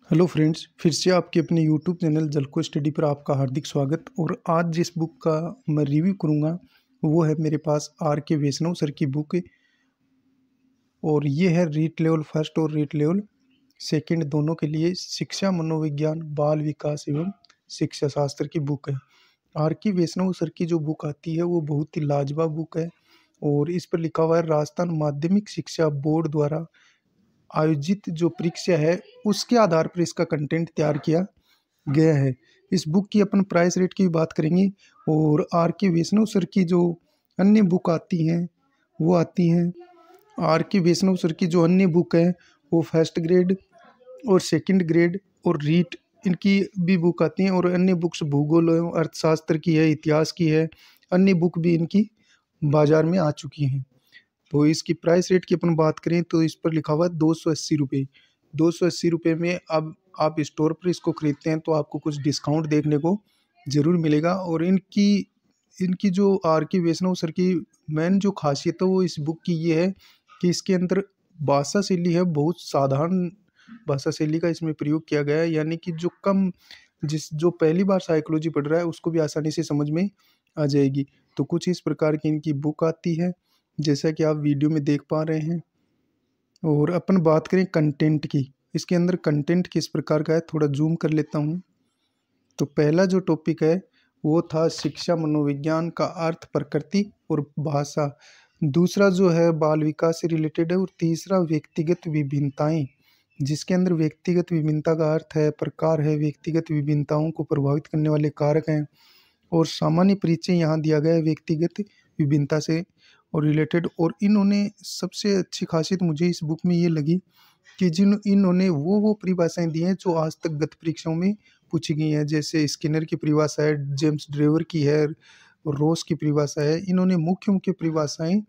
Hello friends, फिर से आपके अपने यूट्यूब चैनल जलको स्टडी पर आपका हार्दिक स्वागत। और आज जिस बुक का मैं रिव्यू करूंगा वो है मेरे पास आर के वैष्णव सर की बुक। और ये है रीट लेवल फर्स्ट और रीट लेवल सेकंड दोनों के लिए शिक्षा, मनोविज्ञान, बाल विकास एवं शिक्षा शास्त्र की बुक है। आर के वैष्णव सर की जो बुक आती है वो बहुत ही लाजवाब बुक है। और इस पर लिखा हुआ है राजस्थान माध्यमिक शिक्षा बोर्ड द्वारा आयोजित जो परीक्षा है उसके आधार पर इसका कंटेंट तैयार किया गया है। इस बुक की अपन प्राइस रेट की बात करेंगे। और आर के वैष्णव सर की जो अन्य बुक आती हैं वो आती हैं, आर के वैष्णव सर की जो अन्य बुक है वो फर्स्ट ग्रेड और सेकंड ग्रेड और रीट इनकी भी बुक आती हैं। और अन्य बुक्स भूगोल एवं अर्थशास्त्र की है, इतिहास की है, अन्य बुक भी इनकी बाजार में आ चुकी हैं। तो इसकी प्राइस रेट की अपन बात करें तो इस पर लिखा हुआ है 280 रुपये। 280 रुपये में अब आप स्टोर पर इसको खरीदते हैं तो आपको कुछ डिस्काउंट देखने को ज़रूर मिलेगा। और इनकी इनकी जो आर के वैष्णव सर की मेन जो खासियत है वो इस बुक की ये है कि इसके अंदर भाषा शैली है, बहुत साधारण भाषा शैली का इसमें प्रयोग किया गया है। यानी कि जो पहली बार साइकोलॉजी पढ़ रहा है उसको भी आसानी से समझ में आ जाएगी। तो कुछ इस प्रकार की इनकी बुक आती है जैसा कि आप वीडियो में देख पा रहे हैं। और अपन बात करें कंटेंट की, इसके अंदर कंटेंट किस प्रकार का है थोड़ा जूम कर लेता हूँ। तो पहला जो टॉपिक है वो था शिक्षा मनोविज्ञान का अर्थ, प्रकृति और भाषा। दूसरा जो है बाल विकास से रिलेटेड है। और तीसरा व्यक्तिगत विभिन्नताएं, जिसके अंदर व्यक्तिगत विभिन्नता का अर्थ है, प्रकार है, व्यक्तिगत विभिन्नताओं को प्रभावित करने वाले कारक हैं। और सामान्य परिचय यहाँ दिया गया है व्यक्तिगत विभिन्नता से और रिलेटेड। और इन्होंने सबसे अच्छी खासियत मुझे इस बुक में ये लगी कि इन्होंने वो परिभाषाएं दी हैं जो आज तक गत परीक्षाओं में पूछी गई हैं। जैसे स्किनर की परिभाषा है, जेम्स ड्रेवर की है, और रोस की परिभाषा है। इन्होंने मुख्य मुख्य परिभाषाएं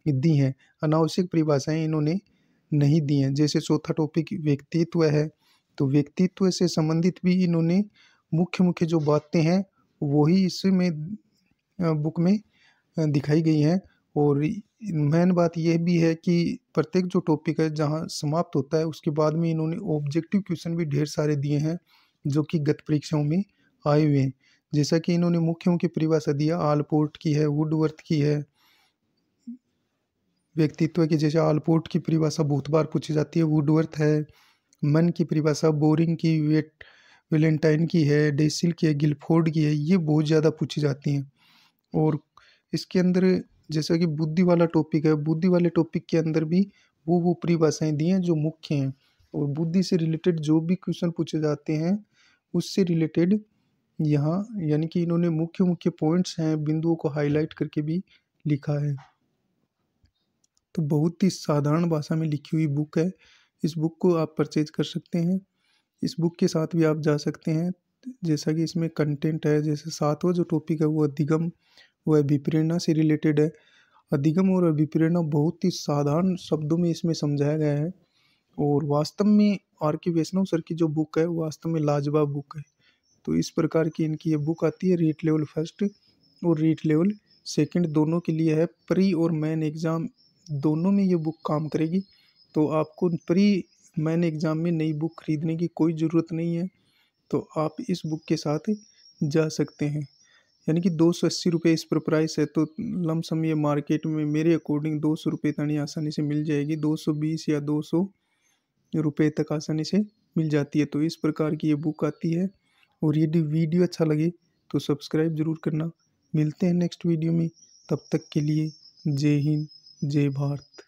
दी हैं, अनावश्यक परिभाषाएं इन्होंने नहीं दी हैं। जैसे चौथा टॉपिक व्यक्तित्व है, तो व्यक्तित्व से संबंधित भी इन्होंने मुख्य मुख्य जो बातें हैं वही इसमें बुक में दिखाई गई हैं। और मेन बात यह भी है कि प्रत्येक जो टॉपिक है जहां समाप्त होता है उसके बाद में इन्होंने ऑब्जेक्टिव क्वेश्चन भी ढेर सारे दिए हैं जो कि गत परीक्षाओं में आए हुए हैं। जैसा कि इन्होंने मुख्य मुख्य परिभाषा दिया, आलपोर्ट की है, वुडवर्थ की है। व्यक्तित्व की जैसे आलपोर्ट की परिभाषा बहुत बार पूछी जाती है, वुडवर्थ है। मन की परिभाषा बोरिंग की, वेलेंटाइन की है, डेसिल की है, गिलफोर्ड की है, ये बहुत ज़्यादा पूछी जाती हैं। और इसके अंदर जैसा कि बुद्धि वाला टॉपिक है, बुद्धि वाले टॉपिक के अंदर भी वो परिभाषाएं दी हैं जो मुख्य हैं। और बुद्धि से रिलेटेड जो भी क्वेश्चन पूछे जाते हैं उससे रिलेटेड यहाँ यानी कि इन्होंने मुख्य मुख्य पॉइंट्स हैं, बिंदुओं को हाईलाइट करके भी लिखा है। तो बहुत ही साधारण भाषा में लिखी हुई बुक है। इस बुक को आप परचेज कर सकते हैं। इस बुक के साथ भी आप जा सकते हैं। जैसा कि इसमें कंटेंट है, जैसे सातवां जो टॉपिक है वो अधिगम, वो अभिप्रेरणा से रिलेटेड है। अधिगम और अभिप्रेरणा बहुत ही साधारण शब्दों में इसमें समझाया गया है। और वास्तव में आर के वैष्णव सर की जो बुक है वास्तव में लाजवाब बुक है। तो इस प्रकार की इनकी ये बुक आती है। रीट लेवल फर्स्ट और रीट लेवल सेकंड दोनों के लिए है। प्री और मेन एग्ज़ाम दोनों में ये बुक काम करेगी। तो आपको प्री मेन एग्ज़ाम में नई बुक खरीदने की कोई ज़रूरत नहीं है। तो आप इस बुक के साथ जा सकते हैं। यानी कि 280 रुपये इस पर प्राइस है। तो लमसम ये मार्केट में मेरे अकॉर्डिंग 200 रुपये तक आसानी से मिल जाएगी। 220 या 200 रुपये तक आसानी से मिल जाती है। तो इस प्रकार की ये बुक आती है। और यदि वीडियो अच्छा लगे तो सब्सक्राइब ज़रूर करना। मिलते हैं नेक्स्ट वीडियो में, तब तक के लिए जय हिंद, जय भारत।